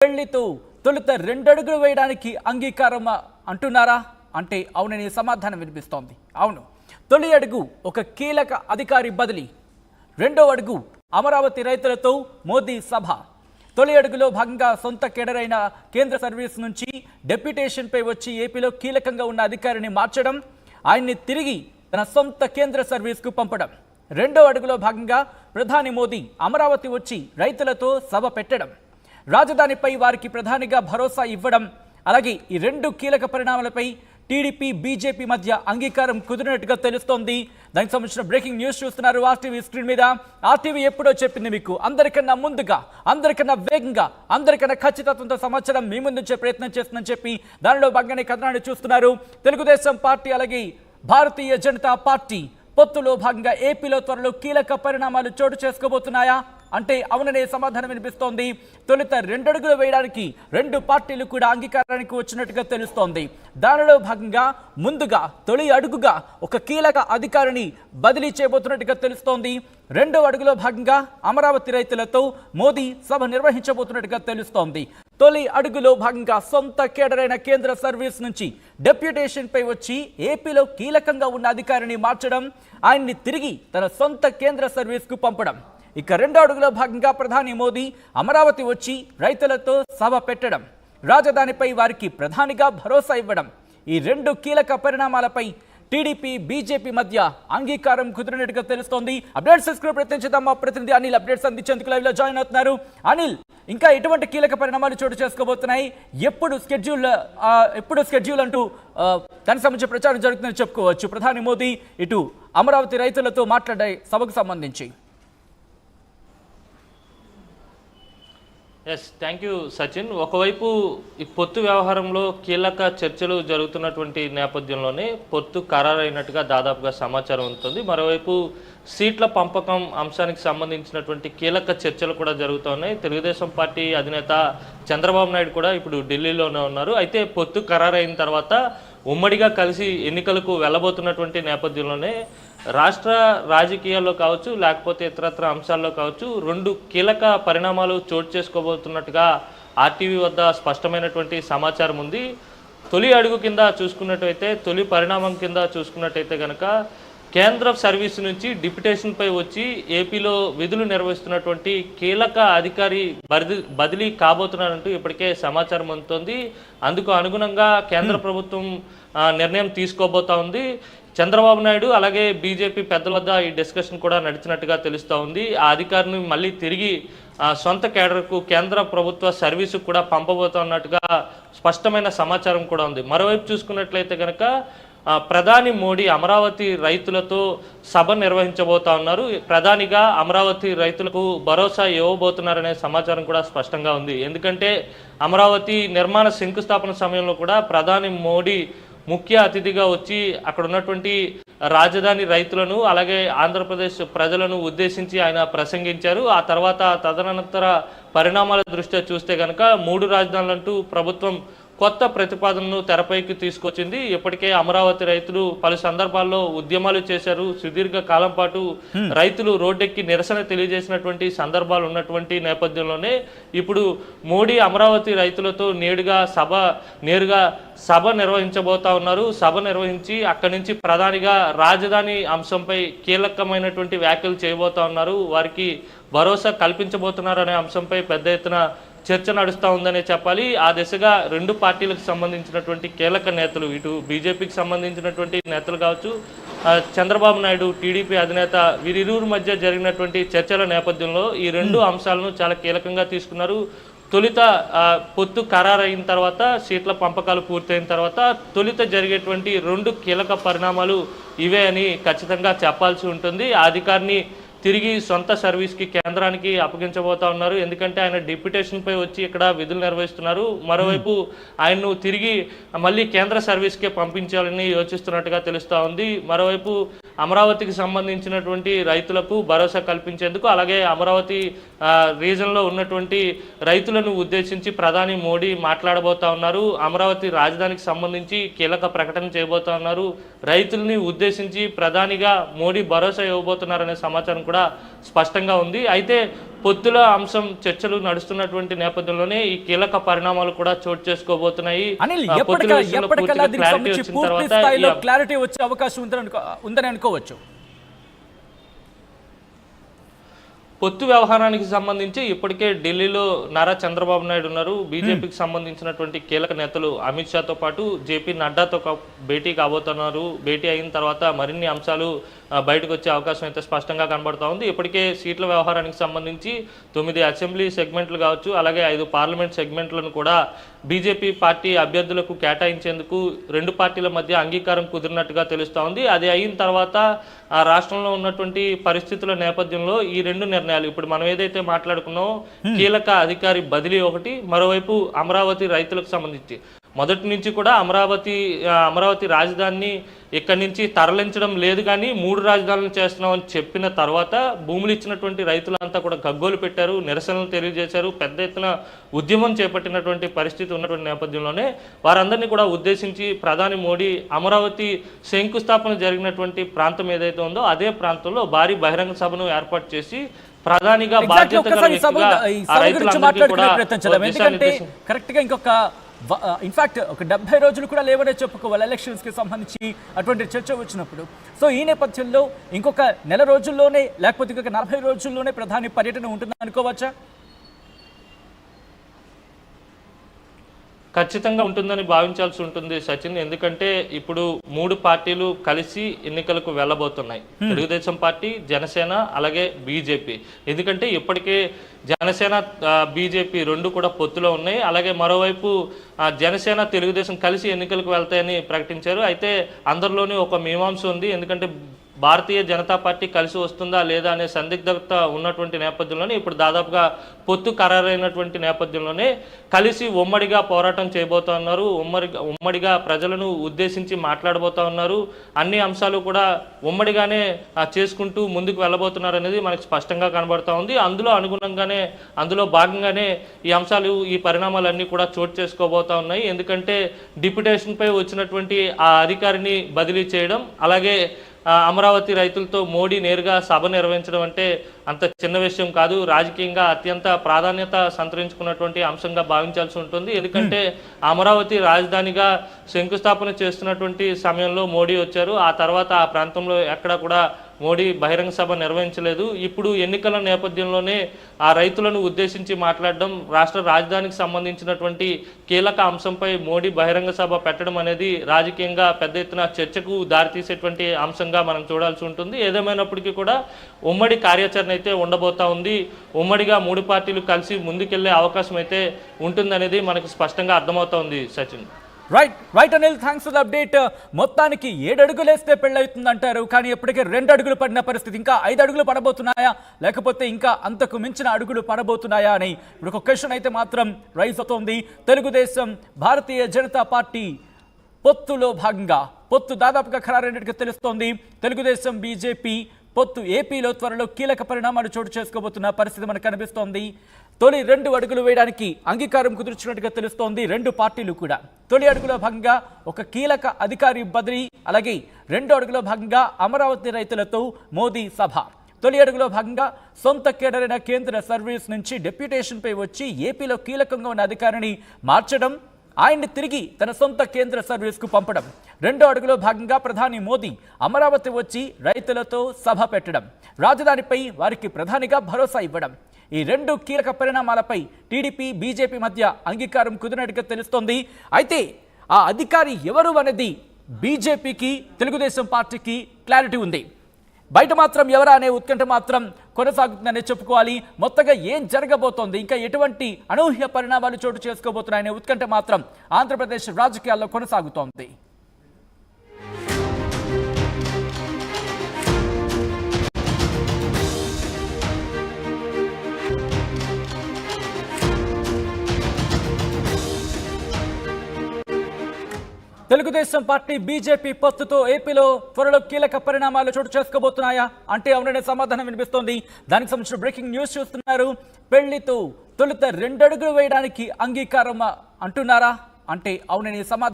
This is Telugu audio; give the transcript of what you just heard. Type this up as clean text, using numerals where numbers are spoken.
పెళ్లితో తొలుత రెండడుగులు వేయడానికి అంగీకారం అంటున్నారా అంటే అవునని సమాధానం వినిపిస్తోంది. అవును, తొలి అడుగు ఒక కీలక అధికారి బదిలీ, రెండో అడుగు అమరావతి రైతులతో మోదీ సభ. తొలి అడుగులో భాగంగా సొంత కేడరైన కేంద్ర సర్వీస్ నుంచి డెప్యుటేషన్పై వచ్చి ఏపీలో కీలకంగా ఉన్న అధికారిని మార్చడం, ఆయన్ని తిరిగి తన సొంత కేంద్ర సర్వీస్కు పంపడం. రెండో అడుగులో భాగంగా ప్రధాని మోదీ అమరావతి వచ్చి రైతులతో సభ పెట్టడం, రాజధానిపై వారికి ప్రధానిగా భరోసా ఇవ్వడం. అలాగే ఈ రెండు కీలక పరిణామాలపై టీడీపీ బీజేపీ మధ్య అంగీకారం కుదిరినట్టుగా తెలుస్తోంది. దానికి సంబంధించిన బ్రేకింగ్ న్యూస్ చూస్తున్నారు ఆర్టీవీ స్క్రీన్ మీద. ఆర్టీవీ ఎప్పుడో చెప్పింది మీకు, అందరికన్నా ముందుగా, అందరికన్నా వేగంగా, అందరికన్నా ఖచ్చితత్వంతో సమాచారం మీ ముందుంచే ప్రయత్నం చేస్తుందని చెప్పి దానిలో భాగంగానే కథనాన్ని చూస్తున్నారు. తెలుగుదేశం పార్టీ అలాగే భారతీయ జనతా పార్టీ పొత్తులో భాగంగా ఏపీలో త్వరలో కీలక పరిణామాలు చోటు చేసుకోబోతున్నాయా అంటే అవుననే సమాధానం వినిపిస్తోంది. తొలుత రెండడుగులు వేయడానికి రెండు పార్టీలు కూడా అంగీకారానికి వచ్చినట్టుగా తెలుస్తోంది. దానిలో భాగంగా ముందుగా తొలి అడుగుగా ఒక కీలక అధికారిని బదిలీ చేయబోతున్నట్టుగా తెలుస్తోంది. రెండో అడుగులో భాగంగా అమరావతి రైతులతో మోదీ సభ నిర్వహించబోతున్నట్టుగా తెలుస్తోంది. తొలి అడుగులో భాగంగా సొంత కేడరైన కేంద్ర సర్వీస్ నుంచి డెప్యుటేషన్ పై వచ్చి ఏపీలో కీలకంగా ఉన్న అధికారిని మార్చడం, ఆయన్ని తిరిగి తన సొంత కేంద్ర సర్వీస్ కు పంపడం. ఇక రెండో అడుగులో భాగంగా ప్రధాని మోదీ అమరావతి వచ్చి రైతులతో సభ పెట్టడం, రాజధానిపై వారికి ప్రధానిగా భరోసా ఇవ్వడం. ఈ రెండు కీలక పరిణామాలపై టీడీపీ బీజేపీ మధ్య అంగీకారం కుదిరినట్టుగా తెలుస్తోంది. అప్డేట్స్ ప్రయత్నించేద్దాం. మా ప్రతినిధి అనిల్ అప్డేట్స్ అందించేందుకు లైవ్ లో జాయిన్ అవుతున్నారు. అనిల్, ఇంకా ఎటువంటి కీలక పరిణామాలు చోటు చేసుకోబోతున్నాయి? ఎప్పుడు స్కెడ్యూల్ అంటూ దానికి సంబంధించి ప్రచారం జరుగుతుందని చెప్పుకోవచ్చు. ప్రధాని మోదీ ఇటు అమరావతి రైతులతో మాట్లాడే సభకు సంబంధించి. Thank you Sachin. ఒకవైపు ఈ పొత్తు వ్యవహారంలో కీలక చర్చలు జరుగుతున్నటువంటి నేపథ్యంలోనే పొత్తు ఖరారైనట్టుగా దాదాపుగా సమాచారం ఉంటుంది. మరోవైపు సీట్ల పంపకం అంశానికి సంబంధించినటువంటి కీలక చర్చలు కూడా జరుగుతున్నాయి. తెలుగుదేశం పార్టీ అధినేత చంద్రబాబు నాయుడు కూడా ఇప్పుడు ఢిల్లీలోనే ఉన్నారు. అయితే పొత్తు ఖరారైన తర్వాత ఉమ్మడిగా కలిసి ఎన్నికలకు వెళ్ళబోతున్నటువంటి నేపథ్యంలోనే రాష్ట్ర రాజకీయాల్లో కావచ్చు, లేకపోతే ఇతరత్ర అంశాల్లో కావచ్చు, రెండు కీలక పరిణామాలు చోటు చేసుకోబోతున్నట్టుగా ఆర్టీవీ వద్ద స్పష్టమైనటువంటి సమాచారం ఉంది. తొలి అడుగు కింద చూసుకున్నట్టయితే, తొలి పరిణామం కింద చూసుకున్నట్టయితే కనుక కేంద్ర సర్వీస్ నుంచి డిప్యుటేషన్పై వచ్చి ఏపీలో విధులు నిర్వహిస్తున్నటువంటి కీలక అధికారి బదిలీ కాబోతున్నారంటూ ఇప్పటికే సమాచారం అందుతోంది. అందుకు అనుగుణంగా కేంద్ర ప్రభుత్వం నిర్ణయం తీసుకోబోతా ఉంది. చంద్రబాబు నాయుడు అలాగే బీజేపీ పెద్దల వద్ద ఈ డిస్కషన్ కూడా నడిచినట్టుగా తెలుస్తూ ఉంది. ఆ అధికారిని మళ్ళీ తిరిగి సొంత కేడర్కు కేంద్ర ప్రభుత్వ సర్వీసు కూడా పంపబోతున్నట్టుగా స్పష్టమైన సమాచారం కూడా ఉంది. మరోవైపు చూసుకున్నట్లయితే కనుక ప్రధాని మోడీ అమరావతి రైతులతో సభ నిర్వహించబోతా ఉన్నారు. ప్రధానిగా అమరావతి రైతులకు భరోసా ఇవ్వబోతున్నారనే సమాచారం కూడా స్పష్టంగా ఉంది. ఎందుకంటే అమరావతి నిర్మాణ శంకుస్థాపన సమయంలో కూడా ప్రధాని మోడీ ముఖ్య అతిథిగా వచ్చి అక్కడ ఉన్నటువంటి రాజధాని రైతులను అలాగే ఆంధ్రప్రదేశ్ ప్రజలను ఉద్దేశించి ఆయన ప్రసంగించారు. ఆ తర్వాత తదనంతర పరిణామాల దృష్ట్యా చూస్తే కనుక 3 రాజధానులంటూ ప్రభుత్వం కొత్త ప్రతిపాదనను తెరపైకి తీసుకొచ్చింది. ఇప్పటికే అమరావతి రైతులు పలు సందర్భాల్లో ఉద్యమాలు చేశారు. సుదీర్ఘ కాలం పాటు రైతులు రోడ్డెక్కి నిరసన తెలియజేసినటువంటి సందర్భాలు ఉన్నటువంటి నేపథ్యంలోనే ఇప్పుడు మోడీ అమరావతి రైతులతో నేరుగా సభ నిర్వహించబోతా ఉన్నారు. సభ నిర్వహించి అక్కడి నుంచి ప్రధానిగా రాజధాని అంశంపై కీలకమైనటువంటి వ్యాఖ్యలు చేయబోతా ఉన్నారు. వారికి భరోసా కల్పించబోతున్నారు అనే అంశంపై పెద్ద ఎత్తున చర్చ నడుస్తూ ఉందనే చెప్పాలి. ఆ దిశగా రెండు పార్టీలకు సంబంధించినటువంటి కీలక నేతలు, ఇటు బీజేపీకి సంబంధించినటువంటి నేతలు కావచ్చు, చంద్రబాబు నాయుడు టీడీపీ అధినేత, వీరిరువురి మధ్య జరిగినటువంటి చర్చల నేపథ్యంలో ఈ రెండు అంశాలను చాలా కీలకంగా తీసుకున్నారు. తొలుత పొత్తు ఖరారైన తర్వాత, సీట్ల పంపకాలు పూర్తయిన తర్వాత తొలుత జరిగేటువంటి రెండు కీలక పరిణామాలు ఇవే అని ఖచ్చితంగా చెప్పాల్సి ఉంటుంది. ఆ అధికారిని తిరిగి సొంత సర్వీస్కి కేంద్రానికి అప్పగించబోతా ఉన్నారు. ఎందుకంటే ఆయన డిప్యుటేషన్పై వచ్చి ఇక్కడ విధులు నిర్వహిస్తున్నారు. మరోవైపు ఆయన్ను తిరిగి మళ్ళీ కేంద్ర సర్వీస్కే పంపించాలని యోచిస్తున్నట్టుగా తెలుస్తూ ఉంది. మరోవైపు అమరావతికి సంబంధించినటువంటి రైతులకు భరోసా కల్పించేందుకు, అలాగే అమరావతి రీజన్లో ఉన్నటువంటి రైతులను ఉద్దేశించి ప్రధాని మోడీ మాట్లాడబోతా ఉన్నారు. అమరావతి రాజధానికి సంబంధించి కీలక ప్రకటన చేయబోతా ఉన్నారు. రైతుల్ని ఉద్దేశించి ప్రధానిగా మోడీ భరోసా ఇవ్వబోతున్నారనే సమాచారం కూడా స్పష్టంగా ఉంది. అయితే పొత్తుల అంశం చర్చలు నడుస్తున్నటువంటి నేపథ్యంలోనే ఈ కీలక పరిణామాలు కూడా చోటు చేసుకోబోతున్నాయి. క్లారిటీ వచ్చే అవకాశం ఉందని అనుకోవచ్చు. పొత్తు వ్యవహారానికి సంబంధించి ఇప్పటికే ఢిల్లీలో నారా చంద్రబాబు నాయుడు ఉన్నారు. బీజేపీకి సంబంధించినటువంటి కీలక నేతలు అమిత్ షాతో పాటు జేపీ నడ్డాతో భేటీ కాబోతున్నారు. భేటీ అయిన తర్వాత మరిన్ని అంశాలు బయటకు వచ్చే అవకాశం అయితే స్పష్టంగా కనబడుతూ ఉంది. ఇప్పటికే సీట్ల వ్యవహారానికి సంబంధించి 9 అసెంబ్లీ సెగ్మెంట్లు కావచ్చు, అలాగే 5 పార్లమెంట్ సెగ్మెంట్లను కూడా బీజేపీ పార్టీ అభ్యర్థులకు కేటాయించేందుకు రెండు పార్టీల మధ్య అంగీకారం కుదిరినట్టుగా తెలుస్తూ ఉంది. అది అయిన తర్వాత ఆ రాష్ట్రంలో ఉన్నటువంటి పరిస్థితుల నేపథ్యంలో ఈ రెండు నిర్ణయాలు ఇప్పుడు మనం ఏదైతే మాట్లాడుకున్నామో కీలక అధికారి బదిలీ ఒకటి, మరోవైపు అమరావతి రైతులకు సంబంధించి మొదటి నుంచి కూడా అమరావతి రాజధానిని ఇక్కడి నుంచి తరలించడం లేదు, కానీ 3 రాజధానులు చేస్తున్నామని చెప్పిన తర్వాత భూములు ఇచ్చినటువంటి రైతులంతా కూడా గగ్గోలు పెట్టారు, నిరసనలు తెలియజేశారు, పెద్ద ఎత్తున ఉద్యమం చేపట్టినటువంటి పరిస్థితి ఉన్నటువంటి నేపథ్యంలోనే వారందరినీ కూడా ఉద్దేశించి ప్రధాని మోడీ అమరావతి శంకుస్థాపన జరిగినటువంటి ప్రాంతం ఏదైతే ఉందో అదే ప్రాంతంలో భారీ బహిరంగ సభను ఏర్పాటు చేసి ప్రధానిగా బాధ్యత ఇన్ఫాక్ట్ ఒక 70 రోజులు కూడా లేవనే చెప్పుకోవాలి ఎలక్షన్స్ కి సంబంధించి అటువంటి చర్చ వచ్చినప్పుడు. సో ఈ నేపథ్యంలో ఇంకొక నెల రోజుల్లోనే లేకపోతే ఇంకొక 40 రోజుల్లోనే ప్రధాని పర్యటన ఉంటుందని అనుకోవచ్చా? ఖచ్చితంగా ఉంటుందని భావించాల్సి ఉంటుంది సచిన్. ఎందుకంటే ఇప్పుడు 3 పార్టీలు కలిసి ఎన్నికలకు వెళ్ళబోతున్నాయి. తెలుగుదేశం పార్టీ, జనసేన, అలాగే బీజేపీ. ఎందుకంటే ఇప్పటికే జనసేన బీజేపీ రెండు కూడా పొత్తులో ఉన్నాయి. అలాగే మరోవైపు జనసేన తెలుగుదేశం కలిసి ఎన్నికలకు వెళ్తాయని ప్రకటించారు. అయితే అందరిలోనే ఒక మీమాంస ఉంది. ఎందుకంటే భారతీయ జనతా పార్టీ కలిసి వస్తుందా లేదా అనే సందిగ్ధత ఉన్నటువంటి నేపథ్యంలోనే ఇప్పుడు దాదాపుగా పొత్తు ఖరారైనటువంటి నేపథ్యంలోనే కలిసి ఉమ్మడిగా పోరాటం చేయబోతా ఉన్నారు, ఉమ్మడిగా ప్రజలను ఉద్దేశించి మాట్లాడబోతా ఉన్నారు. అన్ని అంశాలు కూడా ఉమ్మడిగానే చేసుకుంటూ ముందుకు వెళ్ళబోతున్నారు అనేది మనకు స్పష్టంగా కనబడతా ఉంది. అందులో భాగంగానే ఈ అంశాలు, ఈ పరిణామాలన్నీ కూడా చోటు చేసుకోబోతా ఉన్నాయి. ఎందుకంటే డిప్యుటేషన్పై వచ్చినటువంటి ఆ అధికారిని బదిలీ చేయడం, అలాగే అమరావతి రైతులతో మోడీ నేరుగా సభ నిర్వహించడం అంటే అంత చిన్న విషయం కాదు. రాజకీయంగా అత్యంత ప్రాధాన్యత సంతరించుకున్నటువంటి అంశంగా భావించాల్సి ఉంటుంది. ఎందుకంటే అమరావతి రాజధానిగా శంకుస్థాపన చేస్తున్నటువంటి సమయంలో మోడీ వచ్చారు. ఆ తర్వాత ఆ ప్రాంతంలో ఎక్కడ కూడా మోడీ బహిరంగ సభ నిర్వహించలేదు. ఇప్పుడు ఎన్నికల నేపథ్యంలోనే ఆ రైతులను ఉద్దేశించి మాట్లాడడం, రాష్ట్ర రాజధానికి సంబంధించినటువంటి కీలక అంశంపై మోడీ బహిరంగ సభ పెట్టడం అనేది రాజకీయంగా పెద్ద ఎత్తున చర్చకు దారితీసేటువంటి అంశంగా మనం చూడాల్సి ఉంటుంది. ఏదేమైనప్పటికీ కూడా ఉమ్మడి కార్యాచరణ అయితే ఉండబోతా ఉంది. ఉమ్మడిగా 3 పార్టీలు కలిసి ముందుకెళ్లే అవకాశం అయితే ఉంటుందనేది మనకు స్పష్టంగా అర్థమవుతా ఉంది Sachin. Right Anil, thanks for the update. మొత్తానికి 7 అడుగులు వేస్తే పెళ్ళవుతుంది అంటారు, కానీ ఇప్పటికే 2 అడుగులు పడిన పరిస్థితి. ఇంకా 5 అడుగులు పడబోతున్నాయా, లేకపోతే ఇంకా అంతకు మించిన అడుగులు పడబోతున్నాయా అని ఇప్పుడు ఒక క్వశ్చన్ అయితే మాత్రం రైజ్ అవుతోంది. తెలుగుదేశం, భారతీయ జనతా పార్టీ పొత్తులో భాగంగా పొత్తు దాదాపుగా ఖరారైనట్టుగా తెలుస్తోంది. తెలుగుదేశం, బీజేపీ పొత్తు ఏపీలో త్వరలో కీలక పరిణామాలు చోటు చేసుకోబోతున్న పరిస్థితి మనకు కనిపిస్తోంది. తొలి 2 అడుగులు వేయడానికి అంగీకారం కుదుర్చినట్టుగా తెలుస్తోంది. 2 పార్టీలు కూడా తొలి అడుగులో భాగంగా ఒక కీలక అధికారి బదిలీ, అలాగే 2 అడుగులో భాగంగా అమరావతి రైతులతో మోదీ సభ. తొలి అడుగులో భాగంగా సొంత కేడరైన కేంద్ర సర్వీస్ నుంచి డెప్యుటేషన్పై వచ్చి ఏపీలో కీలకంగా ఉన్న అధికారిని మార్చడం, ఆయన్ని తిరిగి తన సొంత కేంద్ర సర్వీస్కు పంపడం. 2వ అడుగులో భాగంగా ప్రధాని మోదీ అమరావతి వచ్చి రైతులతో సభ పెట్టడం, రాజధానిపై వారికి ప్రధానిగా భరోసా ఇవ్వడం. ఈ 2 కీలక పరిణామాలపై టీడీపీ, బీజేపీ మధ్య అంగీకారం కుదిరినట్టుగా తెలుస్తోంది. అయితే ఆ అధికారి ఎవరు అనేది బీజేపీకి, తెలుగుదేశం పార్టీకి క్లారిటీ ఉంది. బయట మాత్రం ఎవరా అనే ఉత్కంఠ మాత్రం కొనసాగుతుందనే చెప్పుకోవాలి. మొత్తగా ఏం జరగబోతోంది, ఇంకా ఎటువంటి అనూహ్య పరిణామాలు చోటు చేసుకోబోతున్నాయనే ఉత్కంఠ మాత్రం ఆంధ్రప్రదేశ్ రాజకీయాల్లో కొనసాగుతోంది. తెలుగుదేశం పార్టీ, బీజేపీ పొత్తుతో ఏపీలో త్వరలో కీలక పరిణామాలు చోటు చేసుకోబోతున్నాయా అంటే అవుననే సమాధానం వినిపిస్తోంది. దానికి సంబంధించిన బ్రేకింగ్ న్యూస్ చూస్తున్నారు. పెళ్లితో తొలుత 2 అడుగులు వేయడానికి అంగీకారం అంటున్నారా అంటే అవుననే సమాధానం